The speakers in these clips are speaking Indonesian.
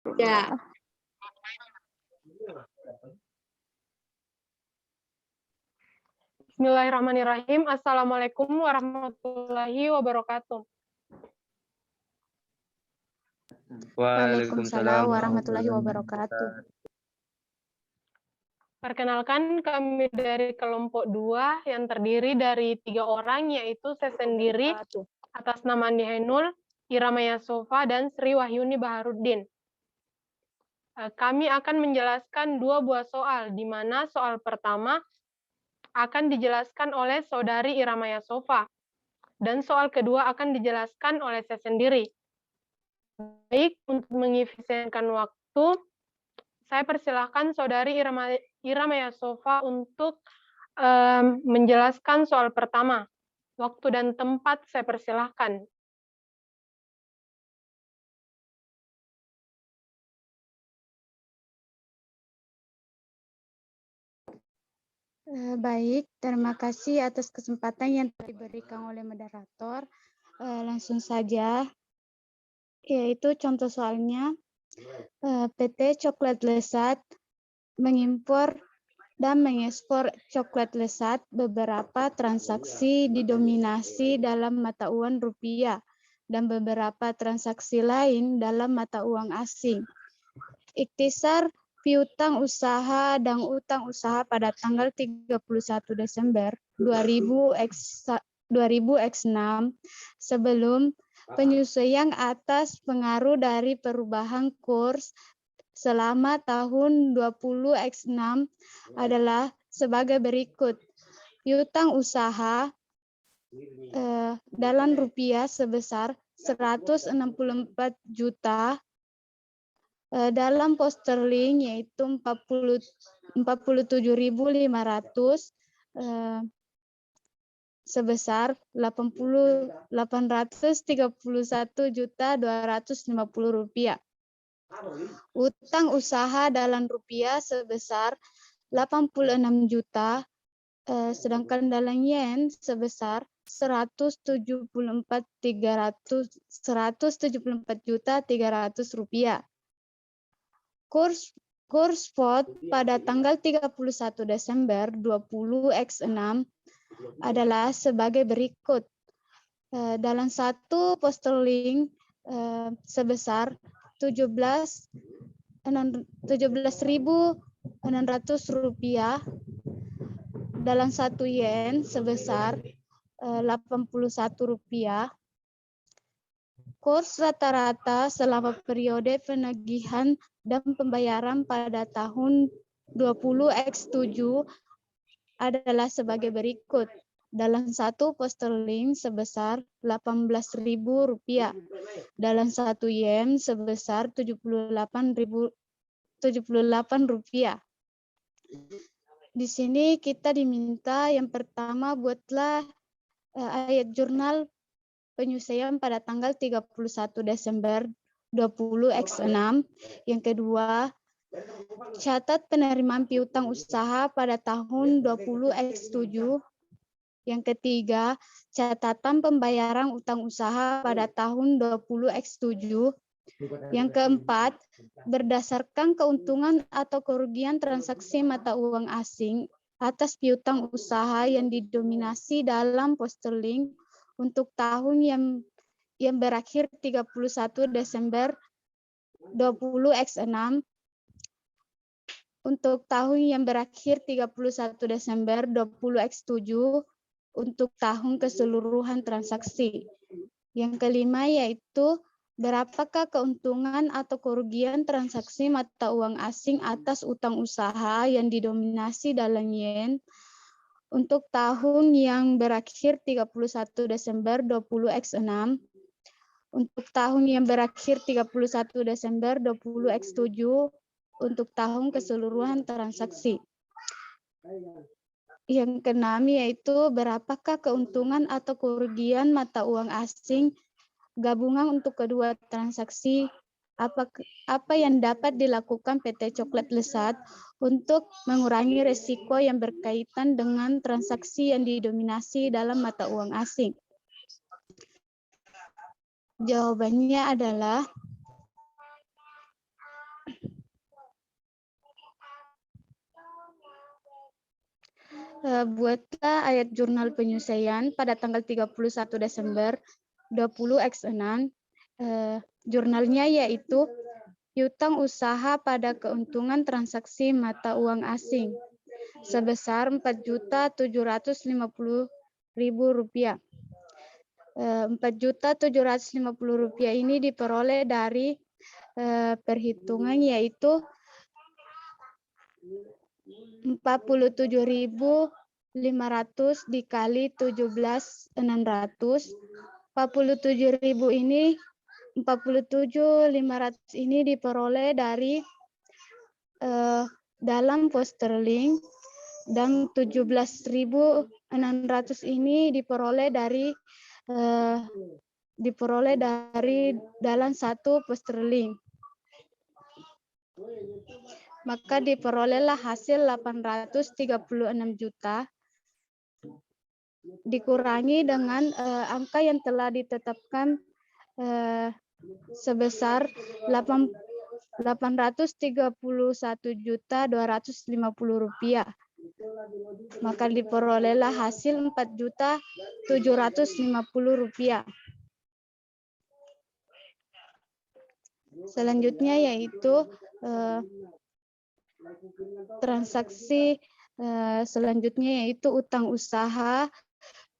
Ya. Bismillahirrahmanirrahim. Assalamualaikum warahmatullahi wabarakatuh. Waalaikumsalam warahmatullahi wabarakatuh. Perkenalkan, kami dari kelompok 2 yang terdiri dari 3 orang, yaitu saya sendiri atas nama Andi Ainul, Irama Yasofa, dan Sri Wahyuni Baharuddin. Kami akan menjelaskan 2 buah soal, di mana soal pertama akan dijelaskan oleh Saudari Irama Yasofa, dan soal kedua akan dijelaskan oleh saya sendiri. Baik, untuk mengefisienkan waktu, saya persilahkan Saudari Irama Yasofa untuk menjelaskan soal pertama. Waktu dan tempat saya persilahkan. Baik, terima kasih atas kesempatan yang diberikan oleh moderator. Langsung saja, yaitu contoh soalnya, PT Coklat Lesat mengimpor dan mengekspor coklat lesat, beberapa transaksi didominasi dalam mata uang rupiah dan beberapa transaksi lain dalam mata uang asing. Ikhtisar piutang usaha dan utang usaha pada tanggal 31 Desember 2000 X6 sebelum penyesuaian atas pengaruh dari perubahan kurs selama tahun 20X6 adalah sebagai berikut. Piutang usaha dalam rupiah sebesar 164 juta, dalam pound sterling yaitu 47.500, sebesar 831.250 rupiah. Utang usaha dalam rupiah sebesar 86 juta, sedangkan dalam yen sebesar 174.300 rupiah. Kurs spot pada tanggal 31 Desember 20X6 adalah sebagai berikut. Dalam satu pound sterling sebesar 17.600 rupiah, dalam satu yen sebesar 81 rupiah. Kurs rata-rata selama periode penagihan dan pembayaran pada tahun 20X7 adalah sebagai berikut. Dalam satu pound sterling sebesar 18.000 rupiah, dalam satu yen sebesar 78 rupiah. Di sini kita diminta yang pertama buatlah ayat jurnal penyesuaian pada tanggal 31 Desember 20X6. Yang kedua, catat penerimaan piutang usaha pada tahun 20X7. Yang ketiga, catatan pembayaran utang usaha pada tahun 20X7. Yang keempat, berdasarkan keuntungan atau kerugian transaksi mata uang asing atas piutang usaha yang didominasi dalam pound sterling untuk tahun yang berakhir 31 Desember 20X6, untuk tahun yang berakhir 31 Desember 20X7, untuk tahun keseluruhan transaksi. Yang kelima yaitu berapakah keuntungan atau kerugian transaksi mata uang asing atas utang usaha yang didominasi dalam yen untuk tahun yang berakhir 31 Desember 20X6, untuk tahun yang berakhir 31 Desember 20X7, untuk tahun keseluruhan transaksi. Yang keenam yaitu berapakah keuntungan atau kerugian mata uang asing gabungan untuk kedua transaksi, apa yang dapat dilakukan PT Coklat Lesat untuk mengurangi risiko yang berkaitan dengan transaksi yang didominasi dalam mata uang asing. Jawabannya adalah buatlah ayat jurnal penyelesaian pada tanggal 31 Desember 20X6. Jurnalnya yaitu piutang usaha pada keuntungan transaksi mata uang asing sebesar Rp4.750.000. Rp4.750.000 ini diperoleh dari perhitungan yaitu 47.500 dikali 17.600. 47.500 ini diperoleh dari dalam pound sterling, dan 17.600 ini diperoleh dari dalam 1 pound sterling. Maka diperolehlah hasil 836 juta dikurangi dengan angka yang telah ditetapkan sebesar 831.250.000 rupiah. Maka diperolehlah hasil 4.750.000 rupiah. Selanjutnya yaitu transaksi selanjutnya yaitu utang usaha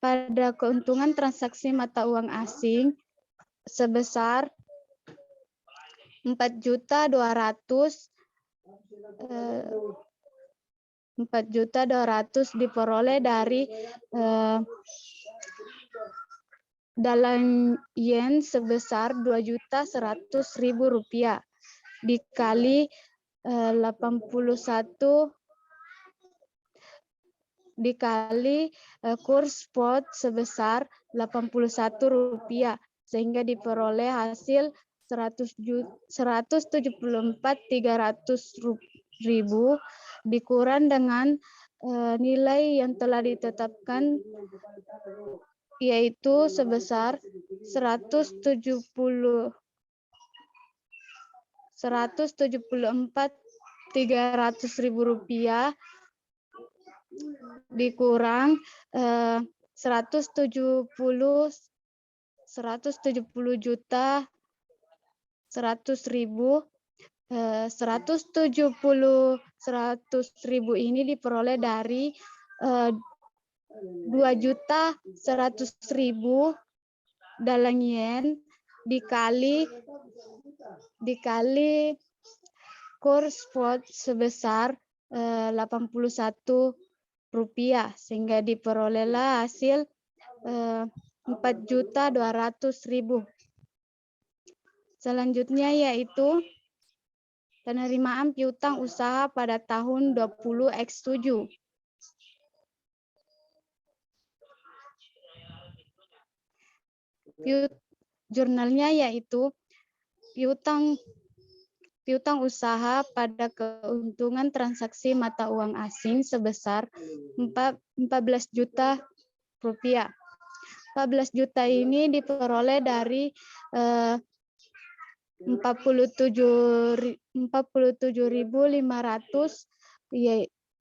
pada keuntungan transaksi mata uang asing sebesar 4.200 diperoleh dari dalam yen sebesar 2.100.000 rupiah dikali 81 dikali kurs spot sebesar 81 rupiah sehingga diperoleh hasil 174.300.000 dikurang dengan nilai yang telah ditetapkan yaitu sebesar 174.300.000 rupiah dikurang 170 juta 100.000. 170.000 ini diperoleh dari 2.100.000 dalam yen dikali kurs spot sebesar 81 rupiah sehingga diperolehlah hasil 4.200.000. Selanjutnya yaitu penerimaan piutang usaha pada tahun 20X7. Jurnalnya yaitu piutang usaha pada keuntungan transaksi mata uang asing sebesar 14 juta rupiah. 14 juta ini diperoleh dari 47.500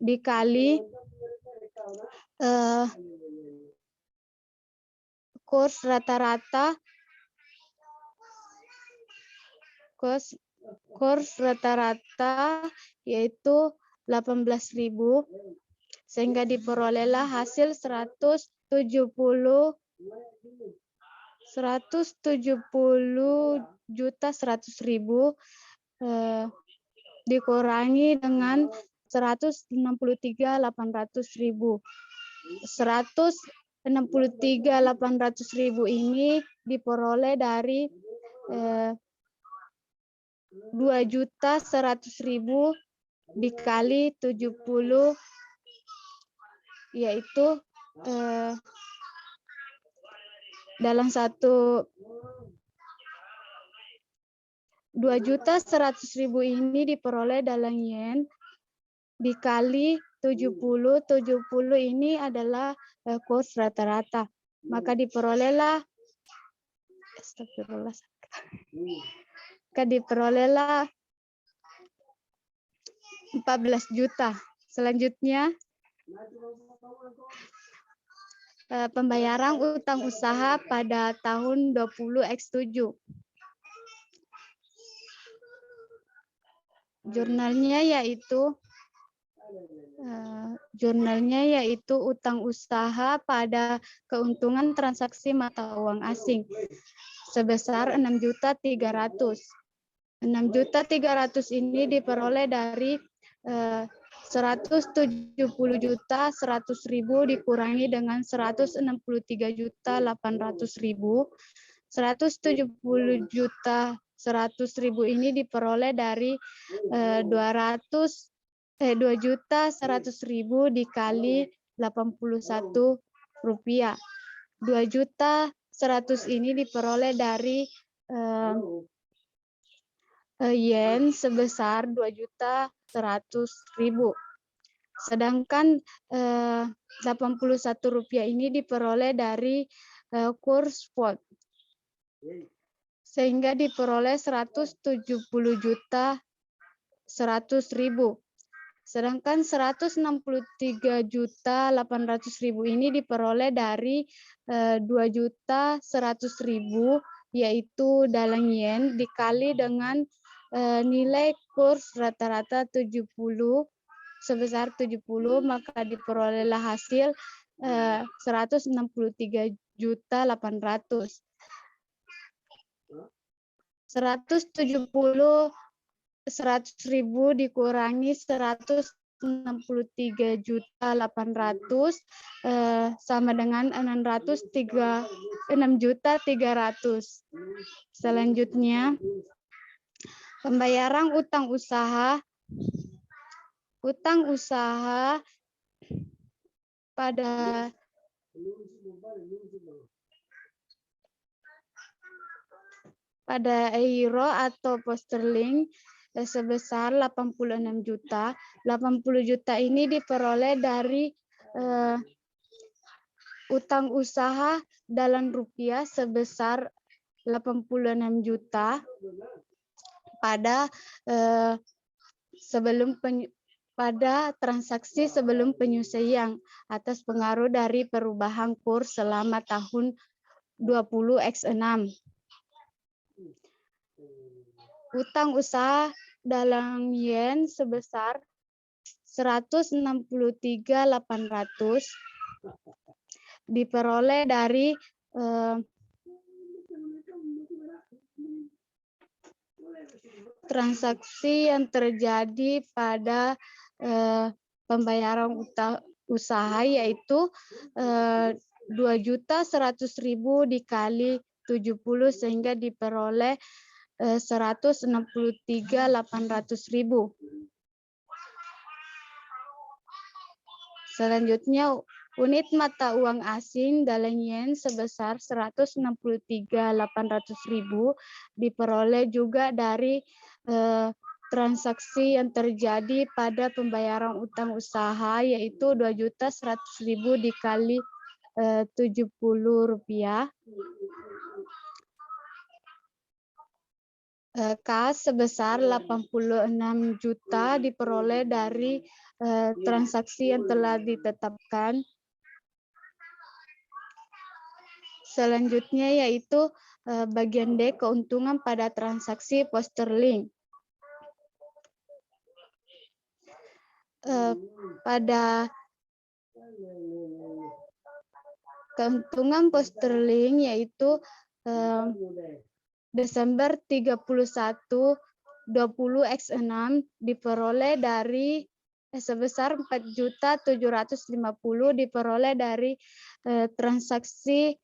dikali kurs rata-rata yaitu 18.000 sehingga diperolehlah hasil 170 juta 100.000 dikurangi dengan 163.800.000. 163.800.000 ini diperoleh dari 2.100.000 dikali 70 yaitu dalam 2.100.000 ini diperoleh dalam yen dikali 70 ini adalah kurs rata-rata. Maka diperolehlah 14 juta. Selanjutnya Pembayaran utang usaha pada tahun 20X7. Jurnalnya yaitu utang usaha pada keuntungan transaksi mata uang asing sebesar 6.300.000. 6.300.000 ini diperoleh dari 170.100.000 dikurangi dengan 163.800.000. 170.100.000 ini diperoleh dari 2.100.000 dikali 81 rupiah. 2.100.000 ini diperoleh dari yen sebesar 2.100.000. Sedangkan 81 rupiah ini diperoleh dari kurs spot. Sehingga diperoleh 170.100.000. Sedangkan 163.800.000 ini diperoleh dari 2.100.000 yaitu dalang yen dikali dengan nilai kurs rata-rata 70 sebesar 70, maka diperolehlah hasil 163.800. 170.100.000 dikurangi 163.800 sama dengan 6.300.000. Selanjutnya, pembayaran utang usaha pada euro atau pound sterling sebesar 86 juta. 80 juta ini diperoleh dari utang usaha dalam rupiah sebesar 86 juta pada pada transaksi sebelum penyesuaian atas pengaruh dari perubahan kurs selama tahun 20X6. Utang usaha dalam yen sebesar 163.800 diperoleh dari transaksi yang terjadi pada pembayaran utang usaha yaitu 2.100.000 dikali 70 sehingga diperoleh 163.800.000. Selanjutnya, unit mata uang asing dalam yen sebesar 163.800.000 diperoleh juga dari transaksi yang terjadi pada pembayaran utang usaha yaitu 2.100.000 dikali 70 rupiah. Kas sebesar 86 juta diperoleh dari transaksi yang telah ditetapkan. Selanjutnya yaitu bagian D, keuntungan pada transaksi pound sterling. Pada keuntungan pound sterling yaitu Desember 31 20X6 diperoleh dari sebesar 4.750 diperoleh dari transaksi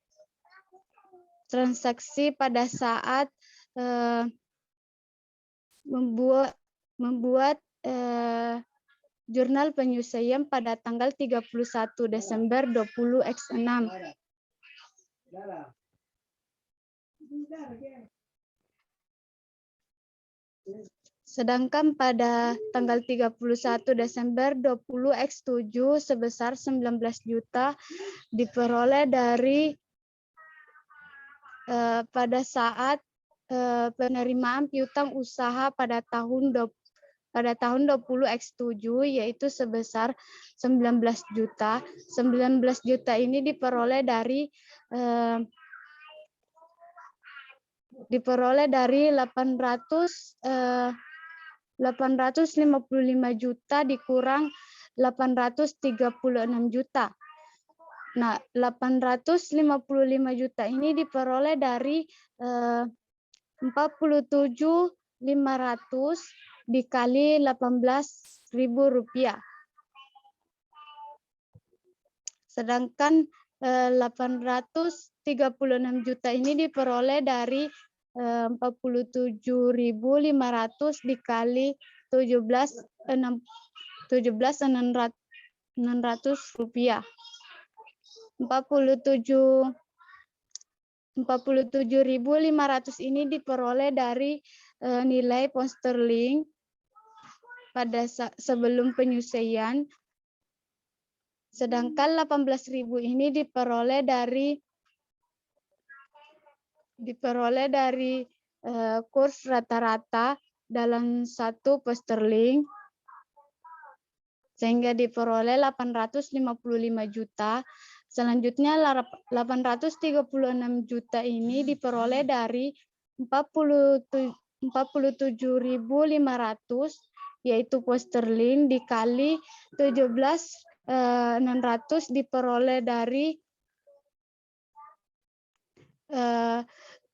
pada saat membuat jurnal penyesuaian pada tanggal 31 Desember 20X6. Sedangkan pada tanggal 31 Desember 20X7 sebesar 19 juta diperoleh dari pada saat penerimaan piutang usaha pada tahun pada tahun 20X7 yaitu sebesar 19 juta. 19 juta ini diperoleh dari 855 juta dikurang 836 juta. Nah, 855 juta ini diperoleh dari 47.500 dikali 18.000 rupiah. Sedangkan 836 juta ini diperoleh dari 47.500 dikali 17.600 rupiah. 47.500 ini diperoleh dari nilai pound sterling pada sebelum penyusian. Sedangkan 18.000 ini diperoleh dari kurs rata-rata dalam 1 pound sterling, sehingga diperoleh 855 juta. Selanjutnya 836 juta ini diperoleh dari 47.500 yaitu pound sterling dikali 17.600 diperoleh dari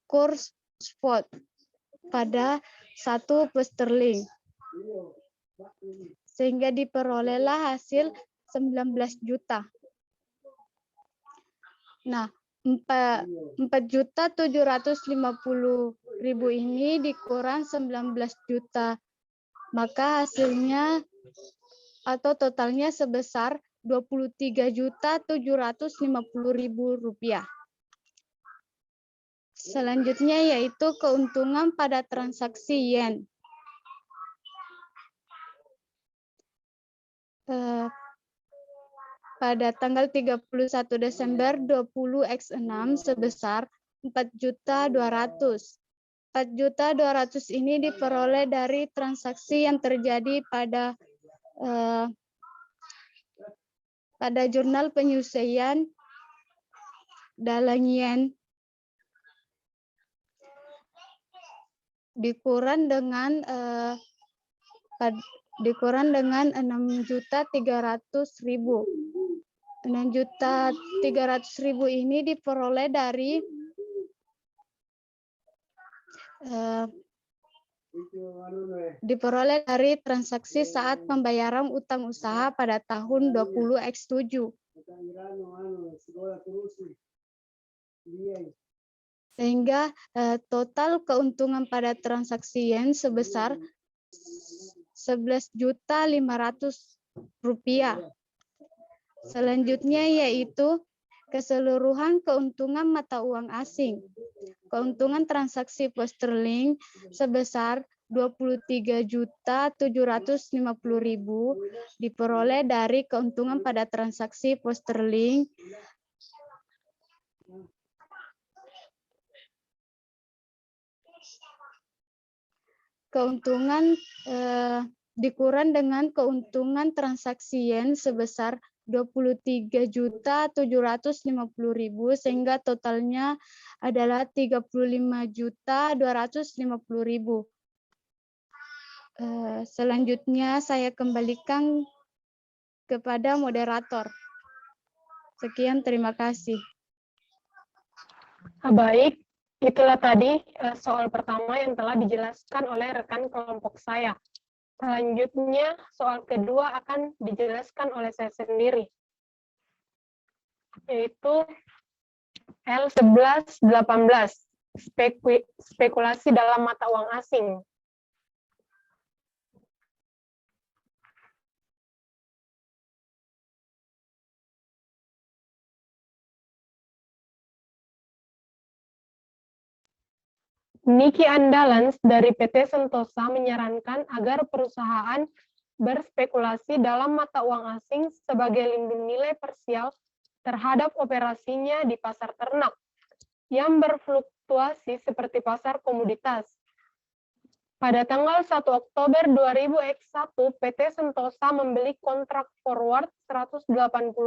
kurs spot pada 1 pound sterling, sehingga diperolehlah hasil 19 juta. Nah, 4.750.000 ini dikurang 19 juta, maka hasilnya atau totalnya sebesar 23.750.000 rupiah. Selanjutnya yaitu keuntungan pada transaksi yen. Pada tanggal 31 Desember 20X6 sebesar 4.200.000. 4.200.000 ini diperoleh dari transaksi yang terjadi pada jurnal penyusian dalam yen dikurang dengan 6.300.000. 6.300.000 ini diperoleh dari transaksi saat pembayaran utang usaha pada tahun 20X7. Sehingga total keuntungan pada transaksi yen sebesar 11.500.000 rupiah. Selanjutnya yaitu keseluruhan keuntungan mata uang asing. Keuntungan transaksi pound sterling sebesar 23.750.000 diperoleh dari keuntungan pada transaksi pound sterling dikurang dengan keuntungan transaksi yen sebesar 23.750.000 sehingga totalnya adalah 35.250.000. Selanjutnya saya kembalikan kepada moderator. Sekian, terima kasih. Baik, itulah tadi soal pertama yang telah dijelaskan oleh rekan kelompok saya. Selanjutnya, soal kedua akan dijelaskan oleh saya sendiri, yaitu L1118, spekulasi dalam mata uang asing. Niki Andalans dari PT Sentosa menyarankan agar perusahaan berspekulasi dalam mata uang asing sebagai lindung nilai parsial terhadap operasinya di pasar ternak yang berfluktuasi seperti pasar komoditas. Pada tanggal 1 Oktober 2001, PT Sentosa membeli kontrak forward 180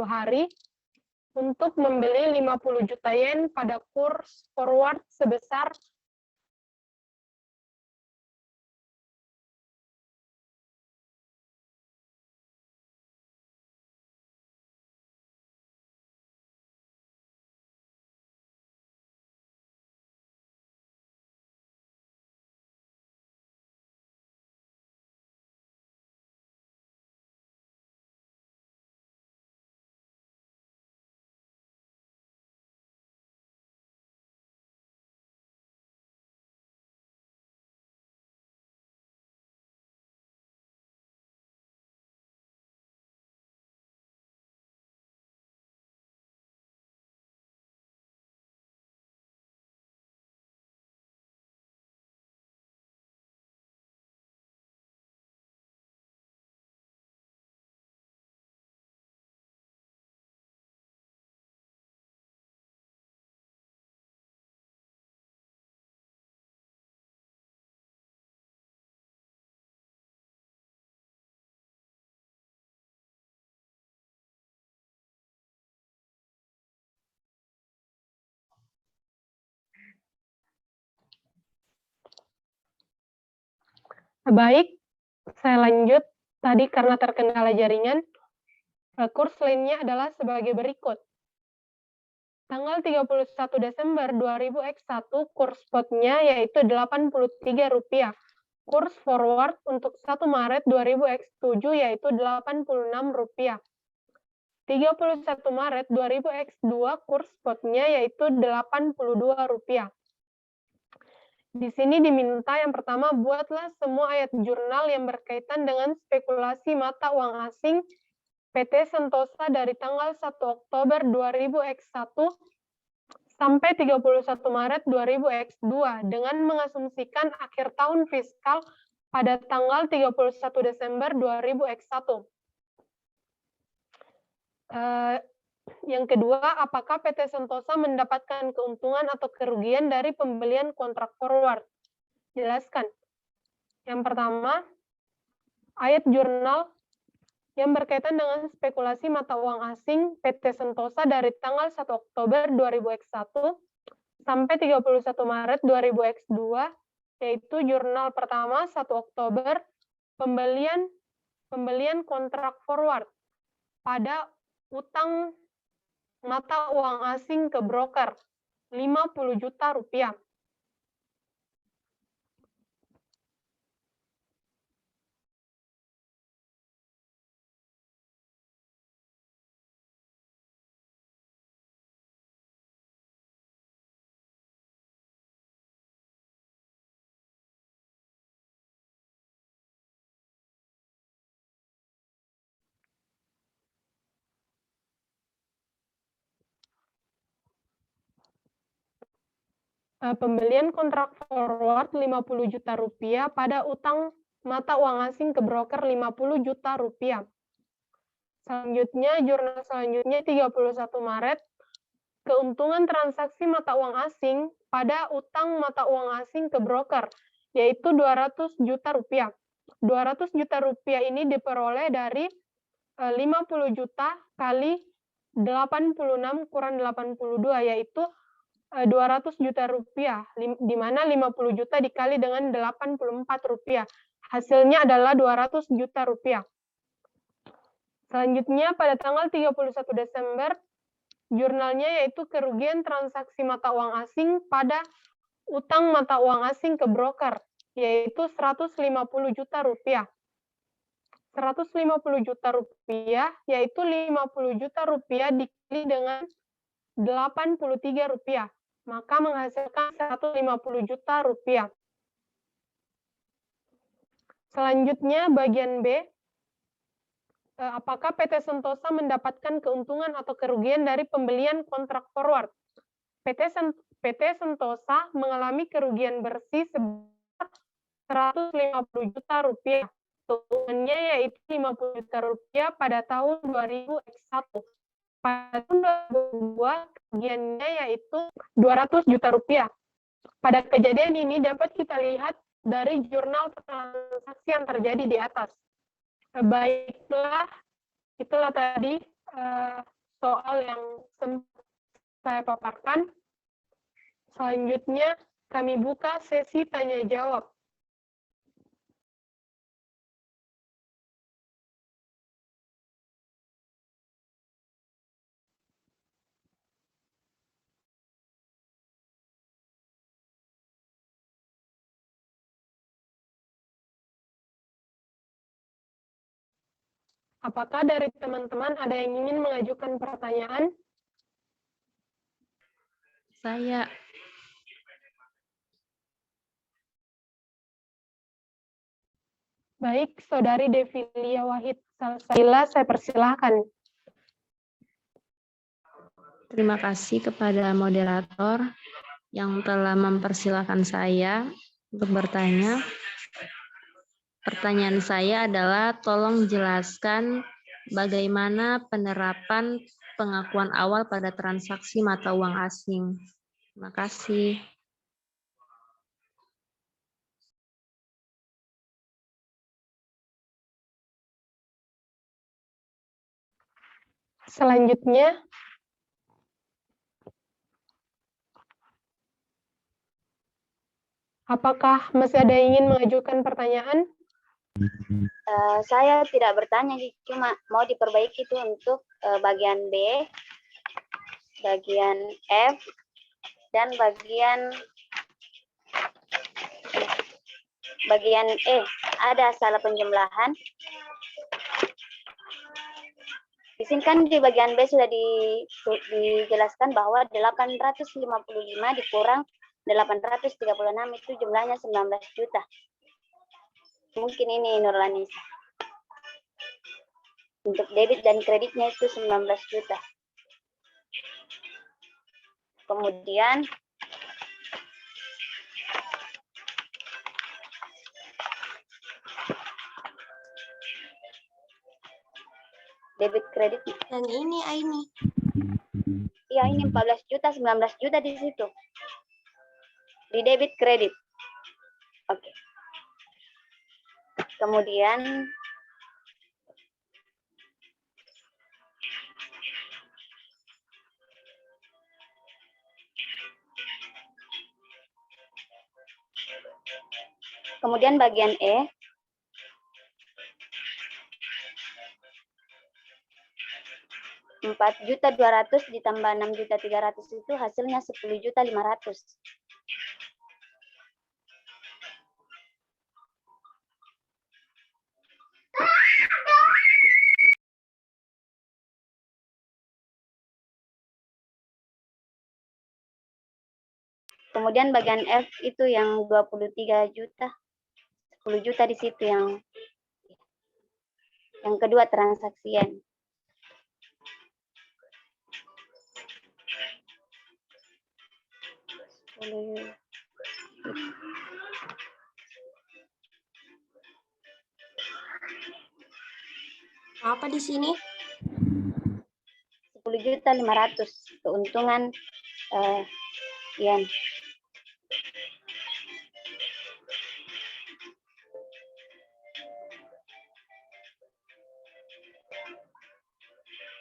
hari untuk membeli 50 juta yen pada kurs forward sebesar baik. Saya lanjut. Tadi karena terkendala jaringan, kurs lainnya adalah sebagai berikut. Tanggal 31 Desember 2001, kurs spotnya yaitu Rp83. Kurs forward untuk 1 Maret 2007 yaitu Rp86. 31 Maret 2002, kurs spotnya yaitu Rp82. Di sini diminta yang pertama, buatlah semua ayat jurnal yang berkaitan dengan spekulasi mata uang asing PT Sentosa dari tanggal 1 Oktober 2001 sampai 31 Maret 2002 dengan mengasumsikan akhir tahun fiskal pada tanggal 31 Desember 2001. Yang kedua, apakah PT Sentosa mendapatkan keuntungan atau kerugian dari pembelian kontrak forward? Jelaskan. Yang pertama, ayat jurnal yang berkaitan dengan spekulasi mata uang asing PT Sentosa dari tanggal 1 Oktober 2001 sampai 31 Maret 2002, yaitu jurnal pertama 1 Oktober, pembelian kontrak forward pada utang mata uang asing ke broker, Rp50 juta. Pembelian kontrak forward Rp50 juta pada utang mata uang asing ke broker Rp50 juta. Selanjutnya, jurnal selanjutnya 31 Maret, keuntungan transaksi mata uang asing pada utang mata uang asing ke broker, yaitu Rp200 juta. Rp200 juta ini diperoleh dari 50 juta kali 86 kurang 82, yaitu 200 juta rupiah, di mana 50 juta dikali dengan 84 rupiah. Hasilnya adalah 200 juta rupiah. Selanjutnya, pada tanggal 31 Desember, jurnalnya yaitu kerugian transaksi mata uang asing pada utang mata uang asing ke broker, yaitu 150 juta rupiah. 150 juta rupiah, yaitu 50 juta rupiah dikali dengan 83 rupiah. Maka menghasilkan 150 juta rupiah. Selanjutnya, bagian B, apakah PT Sentosa mendapatkan keuntungan atau kerugian dari pembelian kontrak forward? PT Sentosa mengalami kerugian bersih sebesar 150 juta rupiah. Keuntungannya yaitu 50 juta rupiah pada tahun 2001. Pada tahun 2002, kerugiannya yaitu 200 juta rupiah. Pada kejadian ini dapat kita lihat dari jurnal transaksi yang terjadi di atas. Baiklah, itulah tadi soal yang sempat saya paparkan. Selanjutnya, kami buka sesi tanya-jawab. Apakah dari teman-teman ada yang ingin mengajukan pertanyaan? Saya. Baik, Saudari Devilia Wahid Salsabila, saya persilahkan. Terima kasih kepada moderator yang telah mempersilahkan saya untuk bertanya. Pertanyaan saya adalah, tolong jelaskan bagaimana penerapan pengakuan awal pada transaksi mata uang asing. Terima kasih. Selanjutnya, apakah masih ada yang ingin mengajukan pertanyaan? Saya tidak bertanya, cuma mau diperbaiki itu untuk bagian B, bagian F, dan bagian E. Ada salah penjumlahan. Di sini kan di bagian B sudah dijelaskan bahwa 855 dikurang 836 itu jumlahnya 19 juta. Mungkin ini Nurlani. Untuk debit dan kreditnya itu 19 juta. Kemudian debit kredit yang ini. Iya, ini 14 juta, 19 juta di situ. Di debit kredit. Oke. Kemudian bagian E, Rp4.200.000 ditambah Rp6.300.000 itu hasilnya Rp10.500.000. Kemudian bagian F itu yang 23 juta, 10 juta di situ yang kedua transaksian. Apa di sini? 10.500.000 keuntungan yen.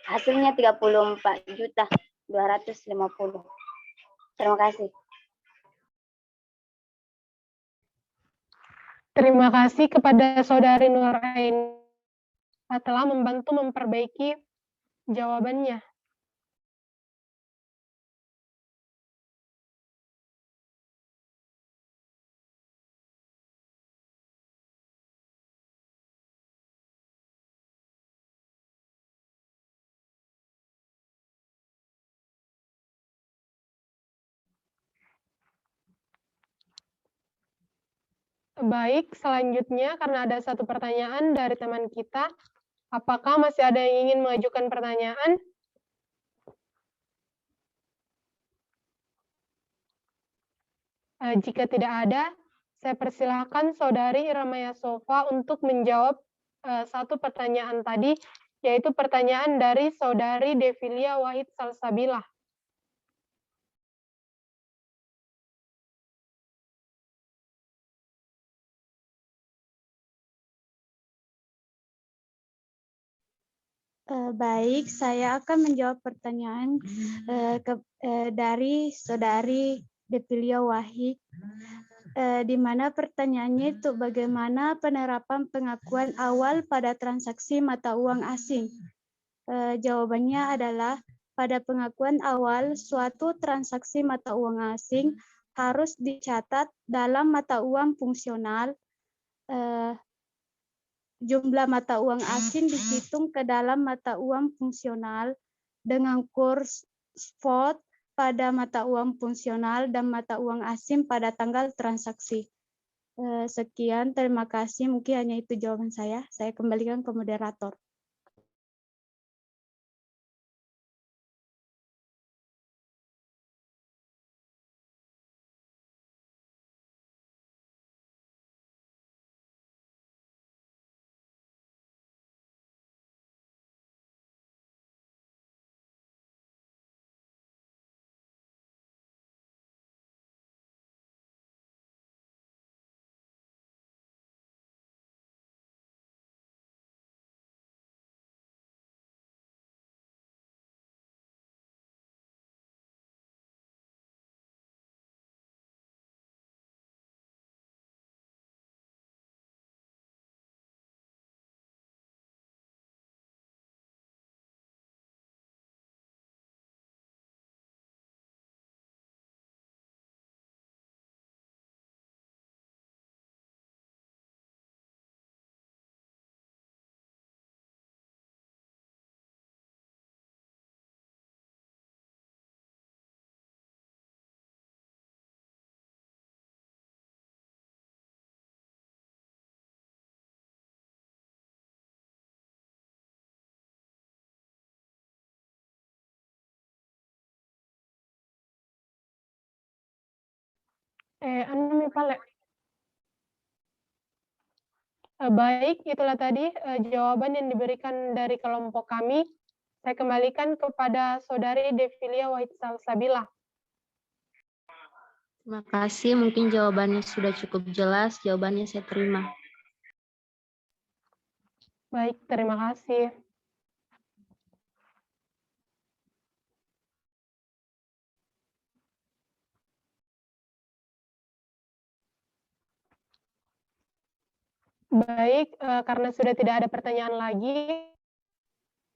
Hasilnya 34.250.000. Terima kasih. Terima kasih kepada Saudari Nuraini telah membantu memperbaiki jawabannya. Baik, selanjutnya karena ada satu pertanyaan dari teman kita, apakah masih ada yang ingin mengajukan pertanyaan? Jika tidak ada, saya persilahkan Saudari Iramaya Sofa untuk menjawab satu pertanyaan tadi, yaitu pertanyaan dari Saudari Devilia Wahid Salsabila. Baik, saya akan menjawab pertanyaan dari Saudari Depilia Wahid, di mana pertanyaannya itu bagaimana penerapan pengakuan awal pada transaksi mata uang asing. Jawabannya adalah pada pengakuan awal suatu transaksi mata uang asing harus dicatat dalam mata uang fungsional. Jumlah mata uang asing dihitung ke dalam mata uang fungsional dengan kurs spot pada mata uang fungsional dan mata uang asing pada tanggal transaksi. Sekian, terima kasih. Mungkin hanya itu jawaban saya. Saya kembalikan ke moderator. Anu Pale. Baik, itulah tadi jawaban yang diberikan dari kelompok kami. Saya kembalikan kepada Saudari Devilia Wahid Salsabila. Terima kasih. Mungkin jawabannya sudah cukup jelas. Jawabannya saya terima. Baik, terima kasih. Baik, karena sudah tidak ada pertanyaan lagi.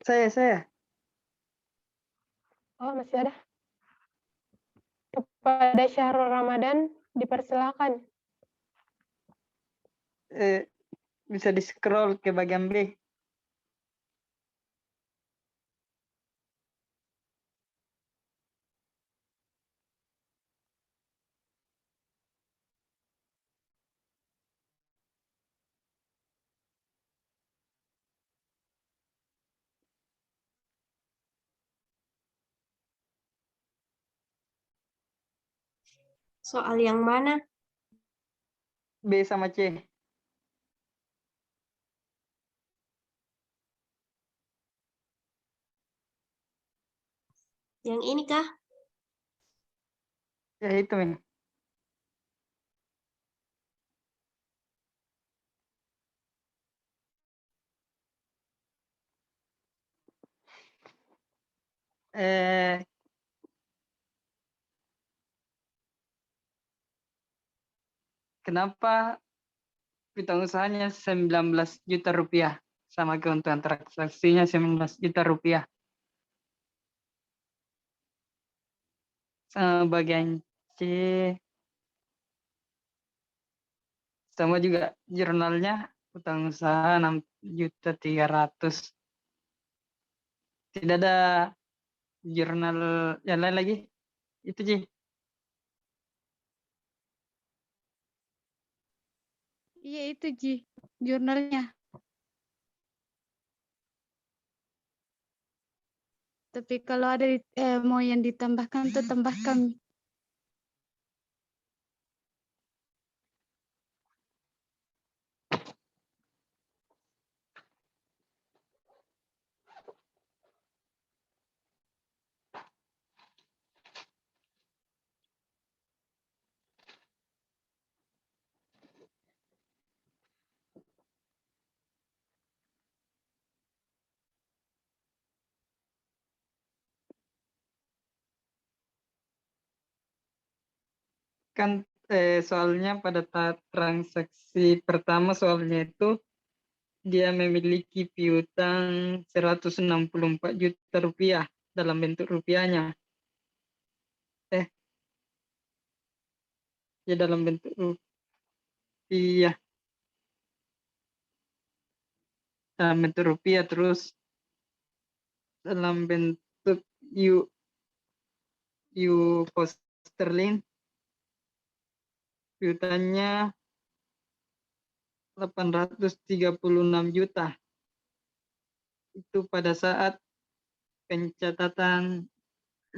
Saya. Oh, masih ada. Kepada Syahrul Ramadan, dipersilakan. Bisa di-scroll ke bagian B. Soal yang mana? B sama C. Yang ini kah? Ya itu, Min. Kenapa piutang usahanya 19 juta rupiah sama keuntungan transaksinya 19 juta rupiah? Bagian C sama juga jurnalnya utang usaha 6.300.000. Tidak ada jurnal yang lain lagi. Itu Ji. Iya itu Ji, jurnalnya. Tapi kalau ada mau yang ditambahkan tuh tambahkan. kan soalnya pada transaksi pertama soalnya itu dia memiliki piutang 164 juta rupiah dalam bentuk rupiahnya. Ya dalam bentuk rupiah. Dalam bentuk rupiah terus dalam bentuk pound sterling piutangnya 836 juta. Itu pada saat pencatatan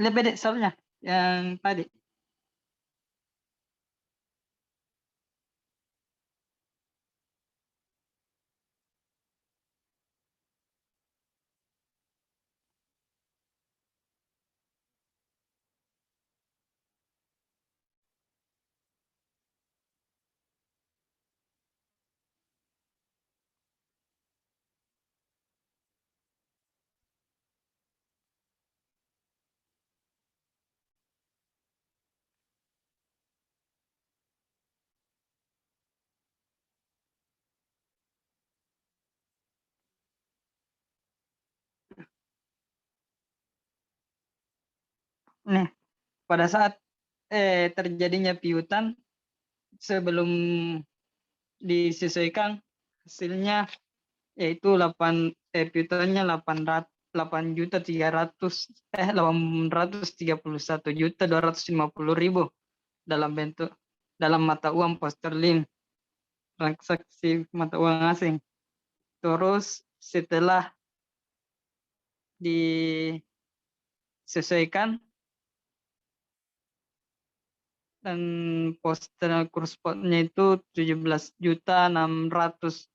lebih dek soalnya yang tadi. Nih, pada saat terjadinya piutang sebelum disesuaikan hasilnya yaitu 8.831.250.000 dalam mata uang pound sterling transaksi mata uang asing. Terus setelah disesuaikan dan kurs spotnya itu 17.600.000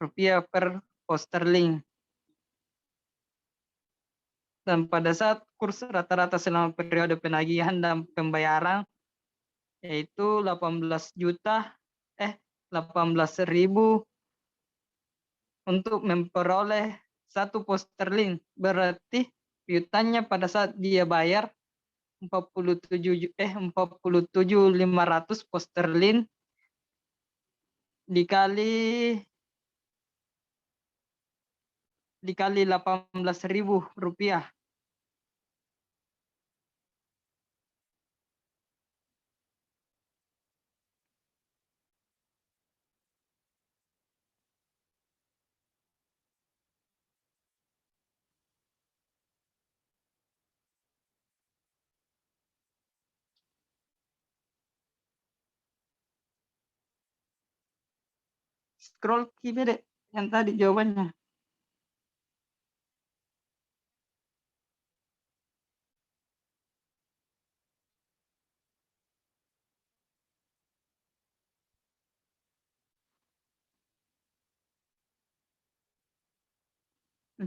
rupiah per pound sterling. Dan pada saat kurs rata-rata selama periode penagihan dan pembayaran yaitu 18.000 untuk memperoleh 1 pound sterling. Berarti piutangnya pada saat dia bayar 47.500 pound sterling dikali 18.000 rupiah. Scroll kiri deh yang tadi jawabannya.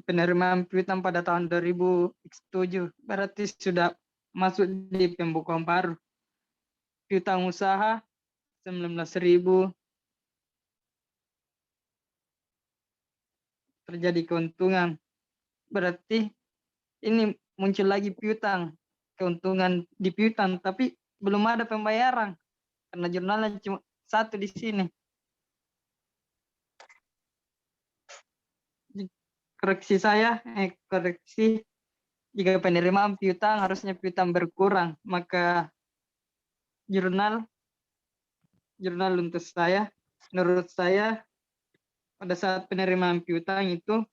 Penerimaan piutang pada tahun 2007 berarti sudah masuk di pembukuan baru. Piutang usaha 19.000, terjadi keuntungan. Berarti ini muncul lagi piutang, keuntungan di piutang, tapi belum ada pembayaran karena jurnalnya cuma satu di sini. Koreksi jika penerimaan piutang harusnya piutang berkurang, maka jurnal untuk saya, menurut saya pada saat penerimaan piutang itu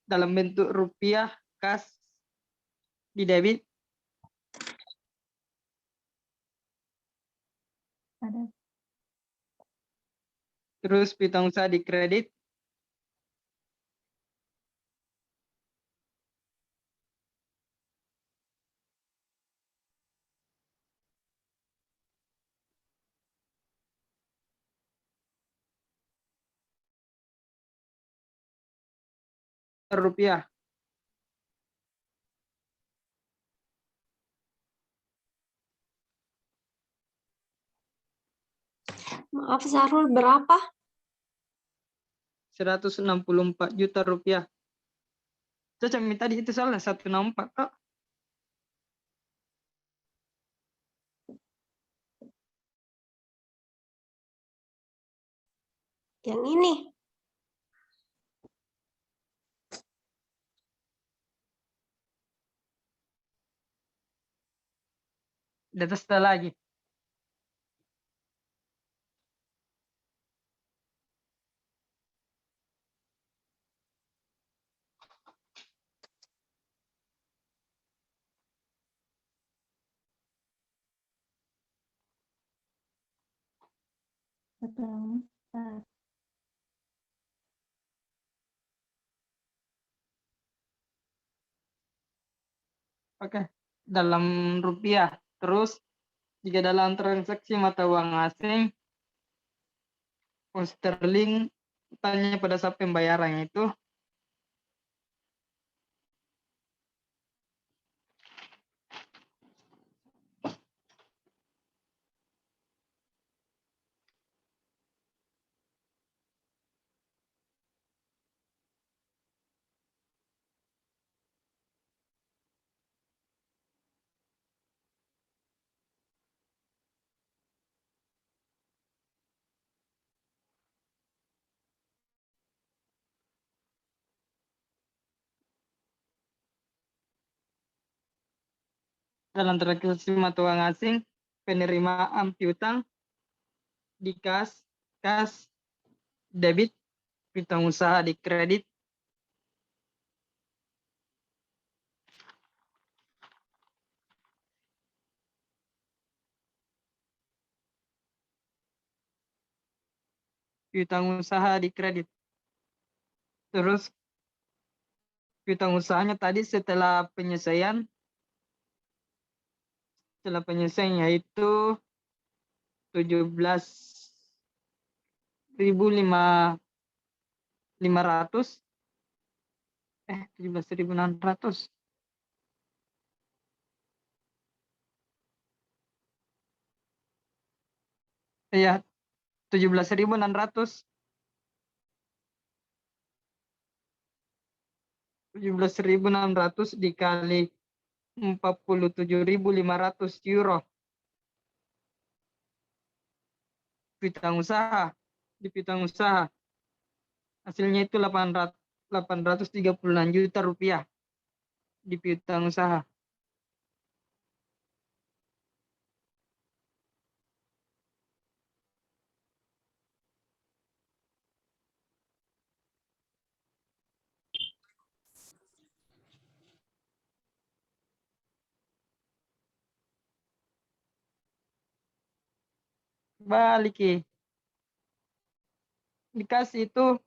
dalam bentuk rupiah kas di debit, terus piutang usaha di kredit, rupiah. Maaf Sarul, berapa? 164 juta rupiah. Cocok tadi itu soalnya 164 kok. Yang ini. Di atas ada lagi. Oke, dalam rupiah. Terus jika dalam transaksi mata uang asing, pound sterling tanya pada saat pembayaran itu dalam transaksi mata uang asing, penerimaan piutang di kas debit, piutang usaha di kredit, piutang usaha di kredit. Terus piutang usahanya tadi setelah penyelesaian yaitu 17.500 17.600. Ya, 17.600. 17.600 dikali 47.500 euro. Piutang usaha. Di piutang usaha. Hasilnya itu 836 juta rupiah. Di piutang usaha. Balik ya. Dikasih itu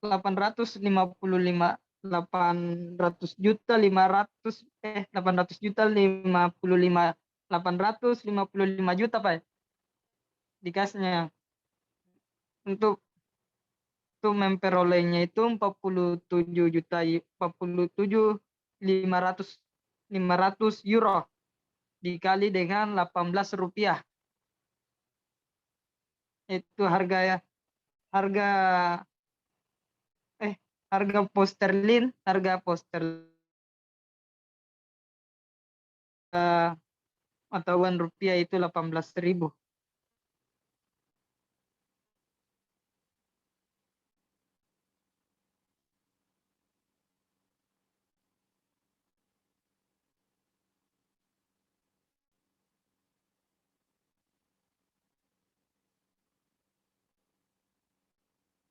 800 juta 855 juta Pak. Dikasihnya untuk memperolehnya itu 47.500 euro dikali dengan 18 rupiah. Itu harga pound sterling, mata uang rupiah itu 18.000.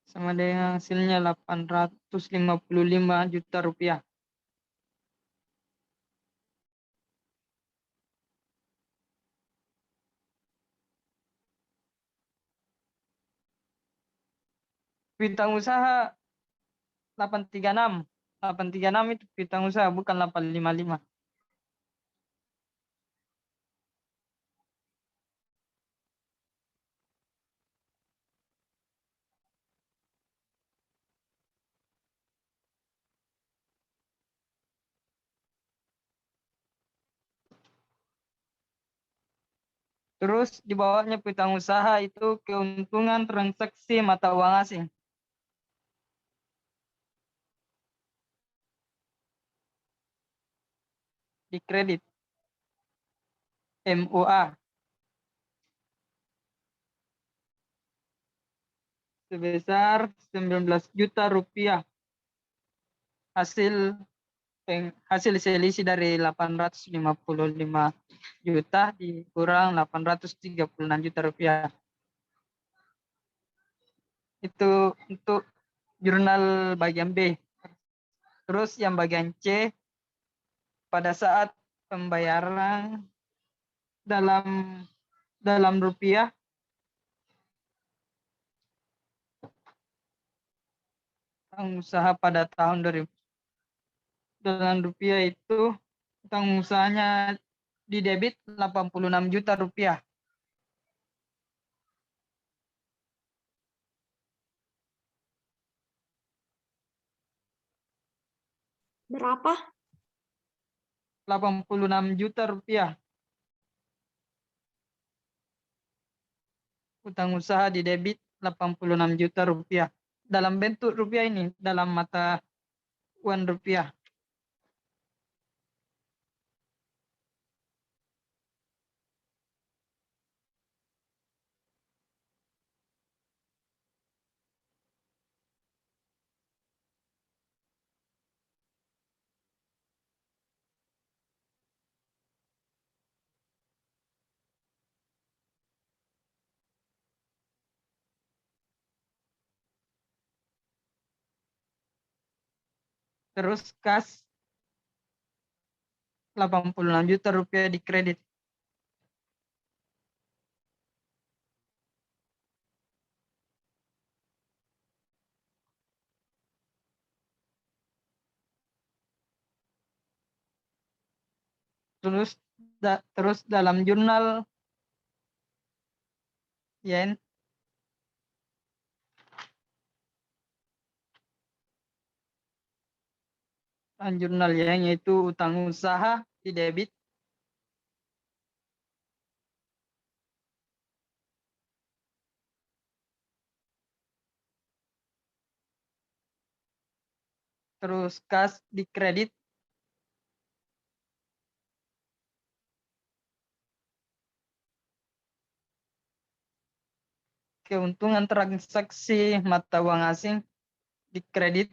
Sama dengan hasilnya 855 juta rupiah. Piutang usaha 836. 836 itu piutang usaha, bukan 855. Terus di bawahnya piutang usaha itu keuntungan transaksi mata uang asing. Di kredit. MOA. sebesar 19 juta rupiah. Hasil selisih dari 855 juta dikurang 836 juta rupiah. Itu untuk jurnal bagian B. Terus yang bagian C, pada saat pembayaran dalam rupiah, usaha pada tahun 2000 dalam rupiah itu utang usahanya di debit 86 juta rupiah. Berapa? 86 juta rupiah. Utang usaha di debit 86 juta rupiah. Dalam bentuk rupiah ini, dalam mata uang rupiah. Terus kas 86 juta rupiah di kredit. Terus dalam jurnal yen jurnal yen yaitu utang usaha di debit terus kas di kredit keuntungan transaksi mata uang asing di kredit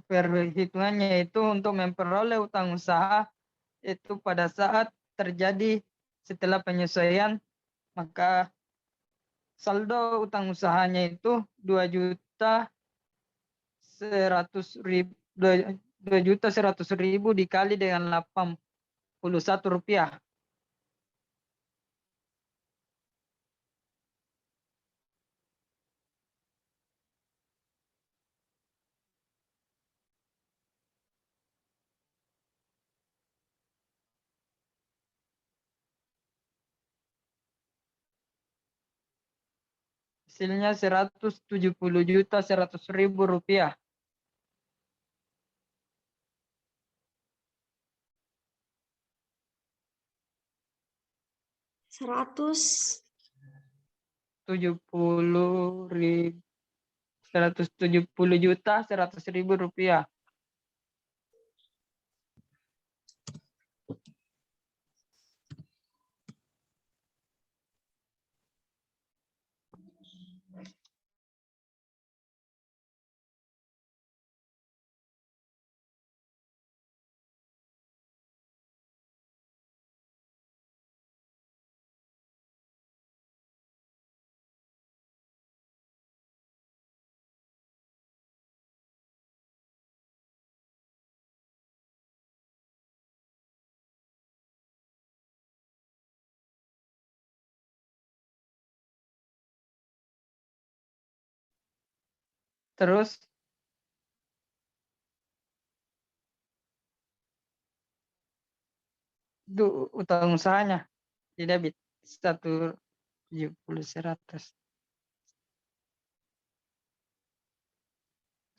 perhitungannya itu untuk memperoleh utang usaha itu pada saat terjadi setelah penyesuaian, maka saldo utang usahanya itu 2.100.000 dikali dengan 81 rupiah. Hasilnya 170.100.000 rupiah. Seratus 170.100.000 rupiah. Terus utang usahanya di debit 170.100.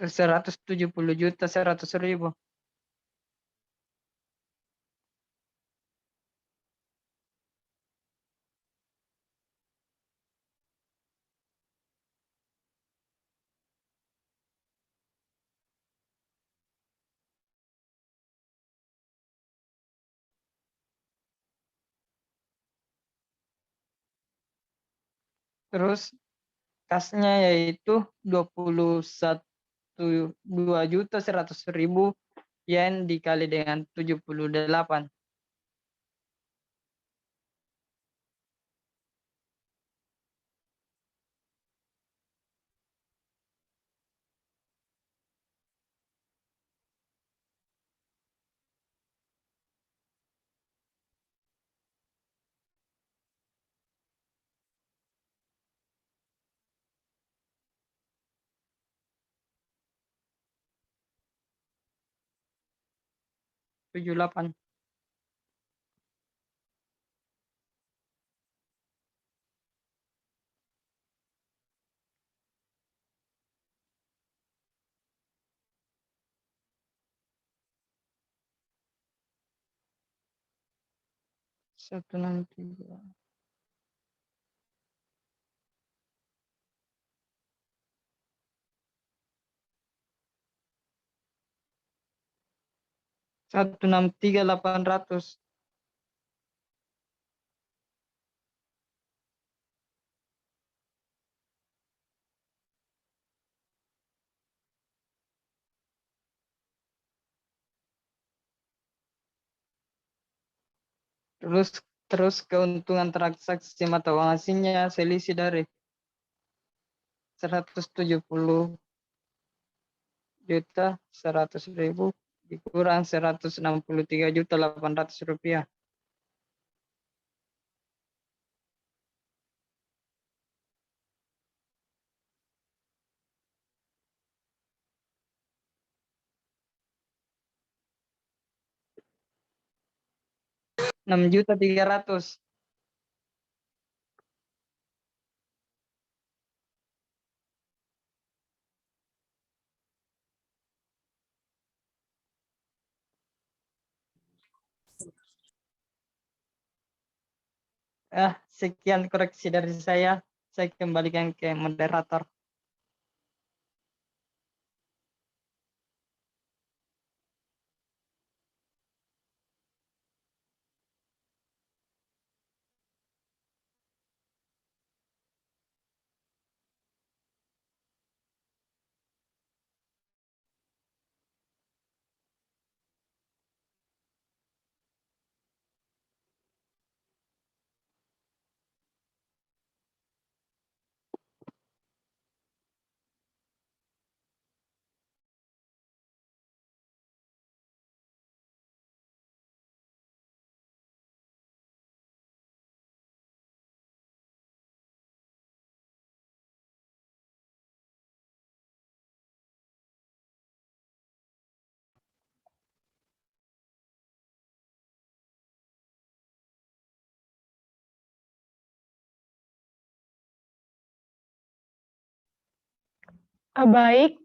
170.100.000. Terus kasnya yaitu 2.100.000 yen dikali dengan 78. Tujuh delapan. Satu nanti. 163.800. Terus keuntungan transaksi mata uang asingnya selisih dari 170.100.000 dikurang 163.800 rupiah. Rp6.300.000. Sekian koreksi dari saya. Saya kembalikan ke moderator. Baik,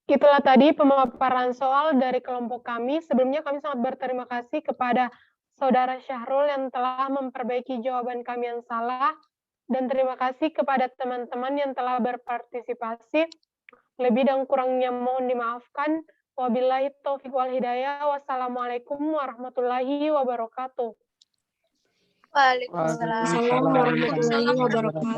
itulah tadi pemaparan soal dari kelompok kami. Sebelumnya kami sangat berterima kasih kepada Saudara Syahrul yang telah memperbaiki jawaban kami yang salah, dan terima kasih kepada teman-teman yang telah berpartisipasi. Lebih dan kurangnya mohon dimaafkan. Wabillahi taufiq wal hidayah. Wassalamualaikum warahmatullahi wabarakatuh. Waalaikumsalam. Assalamualaikum warahmatullahi wabarakatuh.